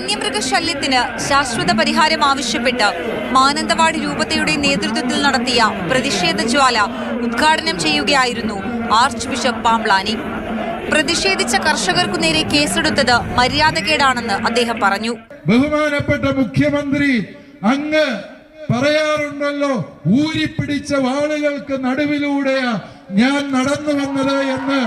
വന്യമൃഗശല്യത്തിന് ശാശ്വത പരിഹാരം ആവശ്യപ്പെട്ട് മാനന്തവാടി രൂപതയുടെ നേതൃത്വത്തിൽ നടത്തിയ പ്രതിഷേധ ജ്വാല ഉദ്ഘാടനം ചെയ്യുകയായിരുന്നു ആർച്ച് ബിഷപ്പ് പാംബ്ലാനി. പ്രതിഷേധിച്ച കർഷകർക്കു നേരെ കേസെടുത്തത് മര്യാദകേടാണെന്ന് അദ്ദേഹം പറഞ്ഞു. ബഹുമാനപ്പെട്ട മുഖ്യമന്ത്രി അങ്ങ് പറയാറുണ്ടല്ലോ, ഊരിപ്പിടിച്ച വാളുകൾക്ക് നടുവിലൂടെയാ ഞാൻ നടന്നു വന്നത് എന്ന്.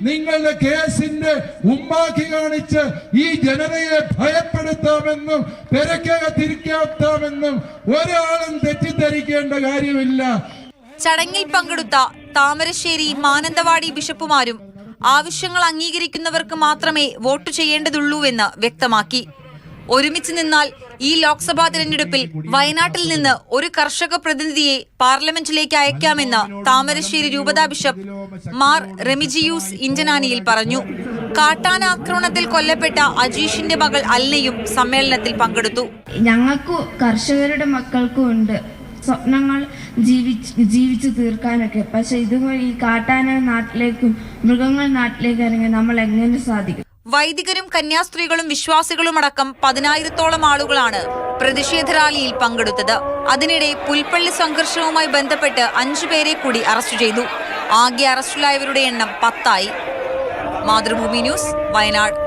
നിങ്ങളുടെ കേസിന്റെ ഉമ്മാക്കി കാണിച്ച് ഈ ജനതയെ ഭയപ്പെടുത്താമെന്നും പെരക്കകത്തിരിക്കാമെന്നും ഒരാളും തെറ്റിദ്ധരിക്കേണ്ട കാര്യമില്ല. ചടങ്ങിൽ പങ്കെടുത്ത താമരശ്ശേരി, മാനന്തവാടി ബിഷപ്പുമാരും ആവശ്യങ്ങൾ അംഗീകരിക്കുന്നവർക്ക് മാത്രമേ വോട്ട് ചെയ്യേണ്ടതുള്ളൂവെന്ന് വ്യക്തമാക്കി. ഒരുമിച്ച് നിന്നാൽ ഈ ലോക്സഭാ തിരഞ്ഞെടുപ്പിൽ വയനാട്ടിൽ നിന്ന് ഒരു കർഷക പ്രതിനിധിയെ പാർലമെന്റിലേക്ക് അയക്കാമെന്ന് താമരശ്ശേരി രൂപതാ ബിഷപ്പ് മാർ റെമിജിയൂസ് ഇഞ്ചനാനിയിൽ പറഞ്ഞു. കാട്ടാന ആക്രമണത്തിൽ കൊല്ലപ്പെട്ട അജീഷിന്റെ മകൾ അൽനയും സമ്മേളനത്തിൽ പങ്കെടുത്തു. ഞങ്ങൾക്കും കർഷകരുടെ മക്കൾക്കും ഉണ്ട് സ്വപ്നങ്ങൾ ജീവിച്ചു തീർക്കാനൊക്കെ. പക്ഷെ ഇതുപോലെ ഈ കാട്ടാന നാട്ടിലേക്കും മൃഗങ്ങൾ നാട്ടിലേക്ക് ഇറങ്ങി നമ്മൾ എങ്ങനെ സാധിക്കും? വൈദികരും കന്യാസ്ത്രീകളും വിശ്വാസികളുമടക്കം 10,000-ഓളം ആളുകളാണ് പ്രതിഷേധ റാലിയിൽ പങ്കെടുത്തത്. അതിനിടെ പുൽപ്പള്ളി സംഘർഷവുമായി ബന്ധപ്പെട്ട് 5 പേരെ കൂടി അറസ്റ്റ് ചെയ്തു. ആകെ അറസ്റ്റിലായവരുടെ എണ്ണം 10 ആയി. മാതൃഭൂമി ന്യൂസ്, വയനാട്.